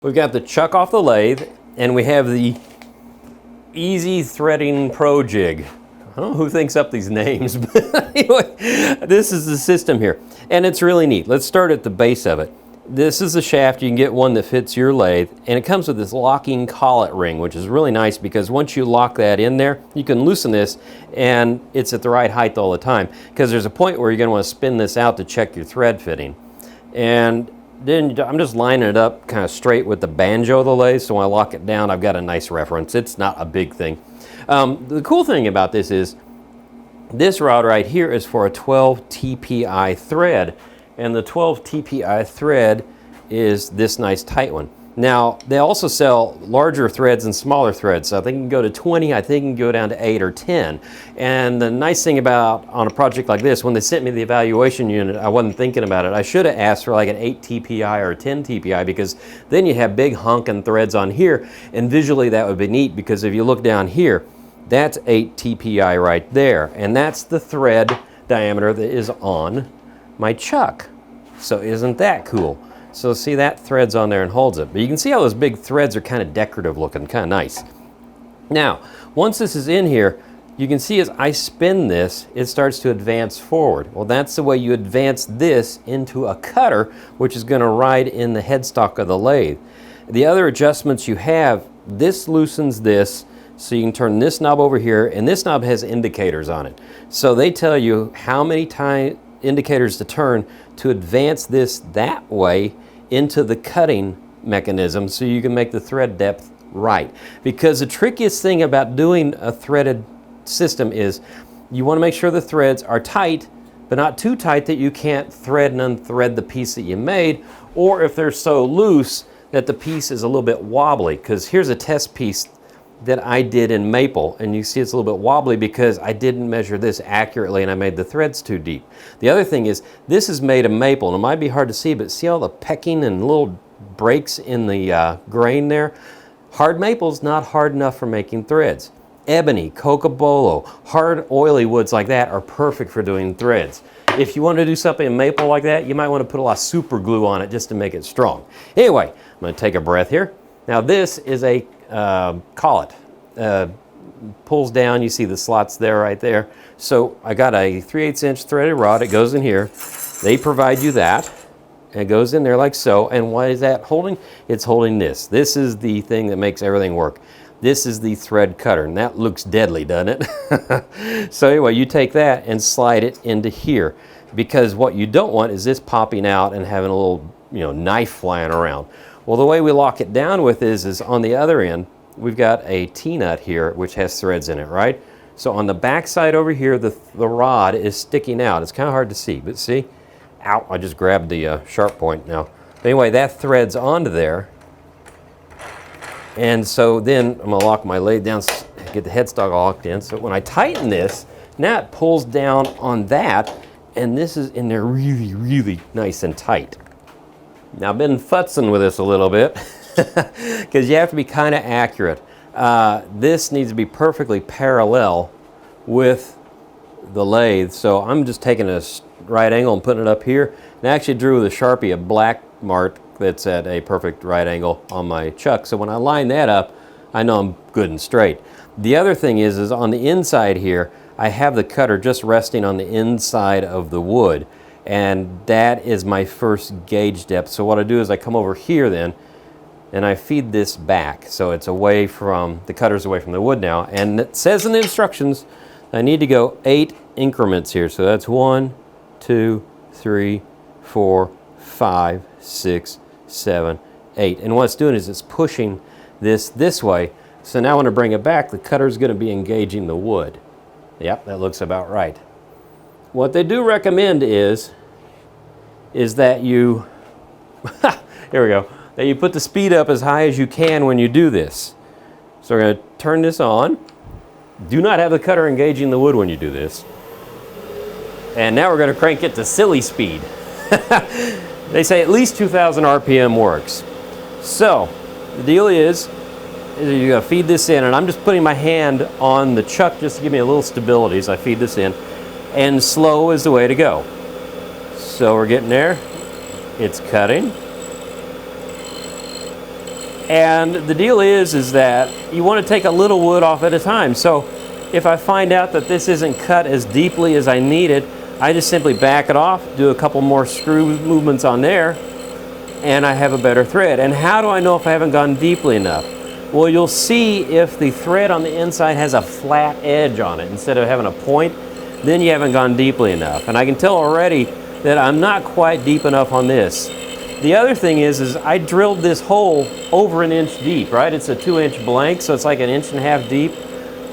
We've got the chuck off the lathe, and we have the Easy Threading Pro Jig. I don't know who thinks up these names, but anyway, this is the system here. And it's really neat. Let's start at the base of it. This is the shaft. You can get one that fits your lathe, and it comes with this locking collet ring, which is really nice because once you lock that in there, you can loosen this, and it's at the right height all the time, because there's a point where you're going to want to spin this out to check your thread fitting. And then I'm just lining it up kind of straight with the banjo of the lathe, so when I lock it down, I've got a nice reference. It's not a big thing. The cool thing about this is this rod right here is for a 12 TPI thread, and the 12 TPI thread is this nice tight one. Now, they also sell larger threads and smaller threads, so I think you can go to 20, I think you can go down to 8 or 10. And the nice thing about, on a project like this, when they sent me the evaluation unit, I wasn't thinking about it. I should have asked for like an 8 TPI or a 10 TPI, because then you have big honking threads on here, and visually that would be neat, because if you look down here, that's 8 TPI right there, and that's the thread diameter that is on my chuck. So isn't that cool? So see, that thread's on there and holds it. But you can see how those big threads are kind of decorative looking, kind of nice. Now, once this is in here, you can see as I spin this, it starts to advance forward. Well, that's the way you advance this into a cutter, which is going to ride in the headstock of the lathe. The other adjustments you have, this loosens this, so you can turn this knob over here, and this knob has indicators on it. So they tell you how many indicators to turn to advance this that way into the cutting mechanism, so you can make the thread depth right. Because the trickiest thing about doing a threaded system is you want to make sure the threads are tight, but not too tight that you can't thread and unthread the piece that you made, or if they're so loose that the piece is a little bit wobbly. Because here's a test piece that I did in maple, and you see it's a little bit wobbly because I didn't measure this accurately and I made the threads too deep. The other thing is, this is made of maple, and it might be hard to see, but see all the pecking and little breaks in the grain there? Hard maple's not hard enough for making threads. Ebony, cocobolo, hard oily woods like that are perfect for doing threads. If you want to do something in maple like that, you might want to put a lot of super glue on it just to make it strong. Anyway, I'm going to take a breath here. Now this is a collet. Pulls down, you see the slots there, right there. So I got a 3/8 inch threaded rod. It goes in here. They provide you that. And it goes in there like so. And what is that holding? It's holding this. This is the thing that makes everything work. This is the thread cutter, and that looks deadly, doesn't it? So anyway, you take that and slide it into here, because what you don't want is this popping out and having a little, knife flying around. Well, the way we lock it down with is on the other end, we've got a T-nut here, which has threads in it, right? So on the back side over here, the rod is sticking out. It's kind of hard to see, but see? Ow, I just grabbed the sharp point now. But anyway, that threads onto there. And so then I'm gonna lock my lathe down, get the headstock locked in. So when I tighten this, now it pulls down on that, and this is in there really, really nice and tight. Now I've been futzing with this a little bit because you have to be kind of accurate. This needs to be perfectly parallel with the lathe, so I'm just taking a right angle and putting it up here. And I actually drew with a Sharpie a black mark that's at a perfect right angle on my chuck, so when I line that up, I know I'm good and straight. The other thing is on the inside here, I have the cutter just resting on the inside of the wood, and that is my first gauge depth. So what I do is I come over here then, and I feed this back, so it's away from, the cutter's away from the wood now, and it says in the instructions I need to go 8 increments here. So that's 1, 2, 3, 4, 5, 6, 7, 8. And what it's doing is it's pushing this way. So now when I bring it back, the cutter's going to be engaging the wood. Yep, that looks about right. What they do recommend is that you, here we go, that you put the speed up as high as you can when you do this. So we're going to turn this on. Do not have the cutter engaging the wood when you do this. And now we're going to crank it to silly speed. They say at least 2,000 RPM works. So the deal is you're going to feed this in, and I'm just putting my hand on the chuck just to give me a little stability as I feed this in. And slow is the way to go. So we're getting there. It's cutting. And the deal is that you want to take a little wood off at a time. So if I find out that this isn't cut as deeply as I need it, I just simply back it off, do a couple more screw movements on there, and I have a better thread. And how do I know if I haven't gone deeply enough? Well, you'll see if the thread on the inside has a flat edge on it instead of having a point, then you haven't gone deeply enough. And I can tell already that I'm not quite deep enough on this. The other thing is I drilled this hole over an inch deep, right? It's a 2-inch blank, so it's like an inch and a half deep.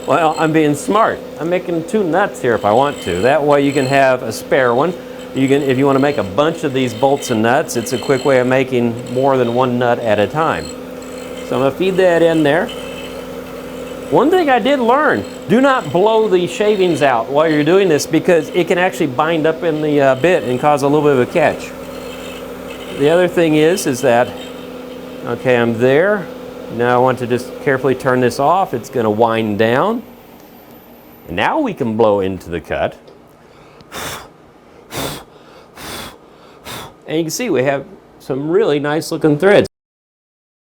Well, I'm being smart. I'm making 2 nuts here if I want to. That way you can have a spare one. You can, if you want to make a bunch of these bolts and nuts, it's a quick way of making more than 1 nut at a time. So I'm going to feed that in there. One thing I did learn, do not blow the shavings out while you're doing this because it can actually bind up in the bit and cause a little bit of a catch. The other thing is that, okay, I'm there. Now I want to just carefully turn this off. It's going to wind down. And now we can blow into the cut. And you can see we have some really nice looking threads.